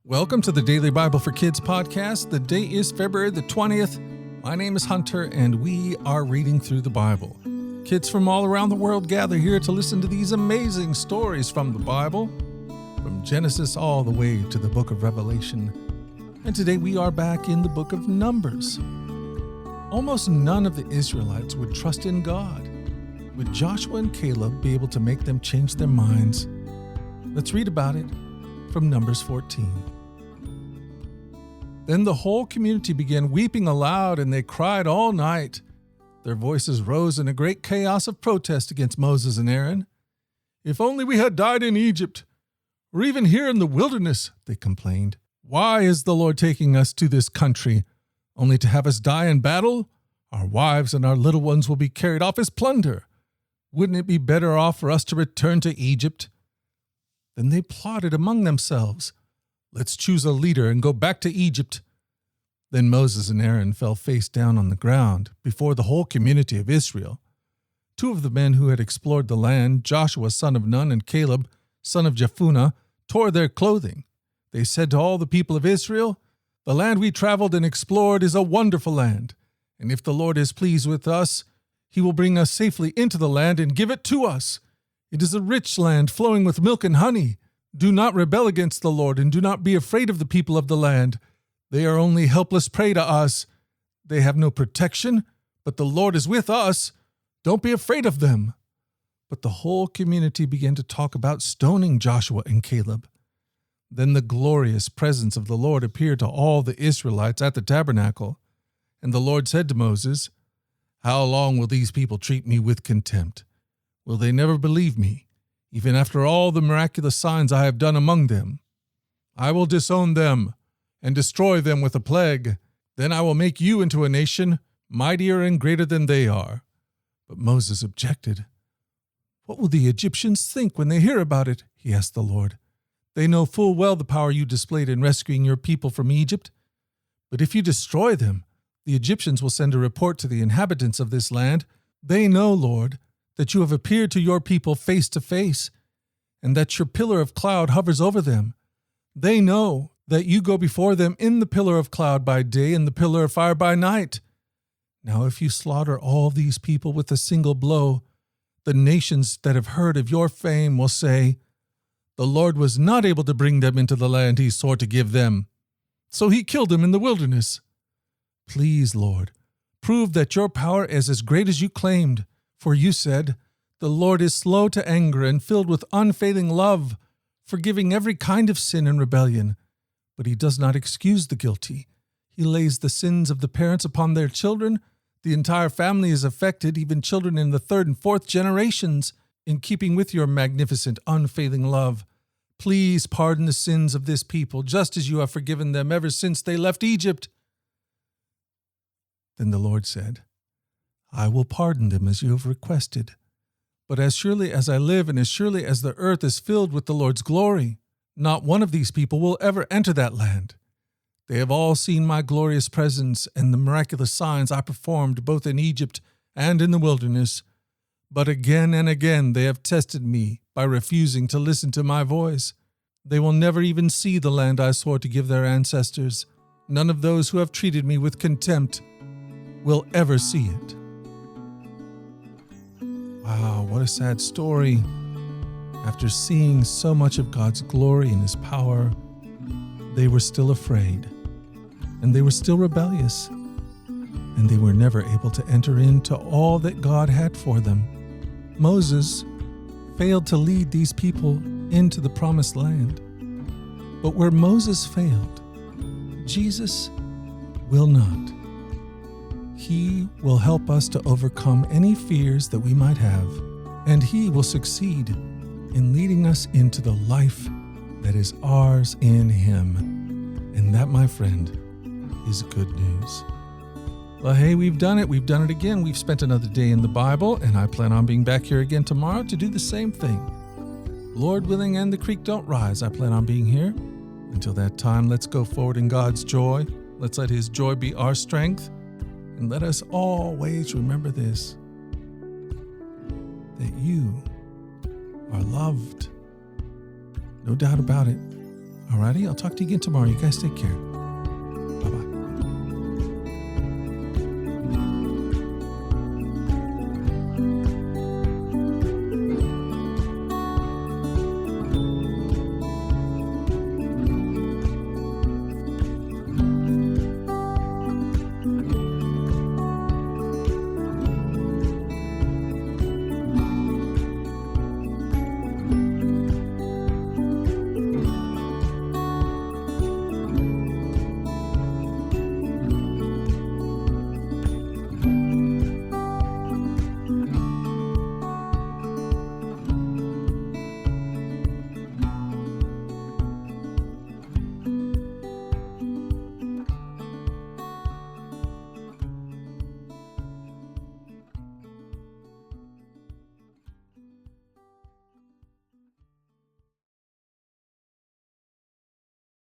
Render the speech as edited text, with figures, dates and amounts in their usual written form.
Welcome to the Daily Bible for Kids podcast. The date is February the 20th. My name is Hunter, and we are reading through the Bible. Kids from all around the world gather here to listen to these amazing stories from the Bible, from Genesis all the way to the book of Revelation. And today we are back in the book of Numbers. Almost none of the Israelites would trust in God. Would Joshua and Caleb be able to make them change their minds? Let's read about it from Numbers 14. Then the whole community began weeping aloud, and they cried all night. Their voices rose in a great chaos of protest against Moses and Aaron. "If only we had died in Egypt, or even here in the wilderness," they complained. "Why is the Lord taking us to this country, only to have us die in battle? Our wives and our little ones will be carried off as plunder. Wouldn't it be better off for us to return to Egypt?" Then they plotted among themselves, "Let's choose a leader and go back to Egypt." Then Moses and Aaron fell face down on the ground before the whole community of Israel. Two of the men who had explored the land, Joshua son of Nun and Caleb son of Jephunneh, tore their clothing. They said to all the people of Israel, "The land we traveled and explored is a wonderful land, and if the Lord is pleased with us, he will bring us safely into the land and give it to us. It is a rich land flowing with milk and honey. Do not rebel against the Lord, and do not be afraid of the people of the land. They are only helpless prey to us. They have no protection, but the Lord is with us. Don't be afraid of them." But the whole community began to talk about stoning Joshua and Caleb. Then the glorious presence of the Lord appeared to all the Israelites at the tabernacle. And the Lord said to Moses, "How long will these people treat me with contempt? Will they never believe me, even after all the miraculous signs I have done among them? I will disown them and destroy them with a plague. Then I will make you into a nation mightier and greater than they are." But Moses objected. "What will the Egyptians think when they hear about it?" he asked the Lord. "They know full well the power you displayed in rescuing your people from Egypt. But if you destroy them, the Egyptians will send a report to the inhabitants of this land. They know, Lord, that you have appeared to your people face to face, and that your pillar of cloud hovers over them. They know that you go before them in the pillar of cloud by day and the pillar of fire by night. Now if you slaughter all these people with a single blow, the nations that have heard of your fame will say, 'The Lord was not able to bring them into the land he swore to give them, so he killed them in the wilderness.' Please, Lord, prove that your power is as great as you claimed. For you said, 'The Lord is slow to anger and filled with unfailing love, forgiving every kind of sin and rebellion. But he does not excuse the guilty. He lays the sins of the parents upon their children. The entire family is affected, even children in the third and fourth generations, in keeping with your magnificent, unfailing love. Please pardon the sins of this people, just as you have forgiven them ever since they left Egypt.' Then the Lord said, 'I will pardon them as you have requested. But as surely as I live and as surely as the earth is filled with the Lord's glory, not one of these people will ever enter that land. They have all seen my glorious presence and the miraculous signs I performed both in Egypt and in the wilderness. But again and again they have tested me by refusing to listen to my voice. They will never even see the land I swore to give their ancestors. None of those who have treated me with contempt will ever see it." Wow, what a sad story. After seeing so much of God's glory and his power, they were still afraid, and they were still rebellious, and they were never able to enter into all that God had for them. Moses failed to lead these people into the promised land. But where Moses failed, Jesus will not. He will help us to overcome any fears that we might have, and he will succeed in leading us into the life that is ours in him. And that, my friend, is good news. Well, hey, we've done it. We've done it again. We've spent another day in the Bible, and I plan on being back here again tomorrow to do the same thing. Lord willing and the creek don't rise, I plan on being here. Until that time, let's go forward in God's joy. Let's let his joy be our strength. And let us always remember this, that you are loved. No doubt about it. Alrighty, I'll talk to you again tomorrow. You guys take care.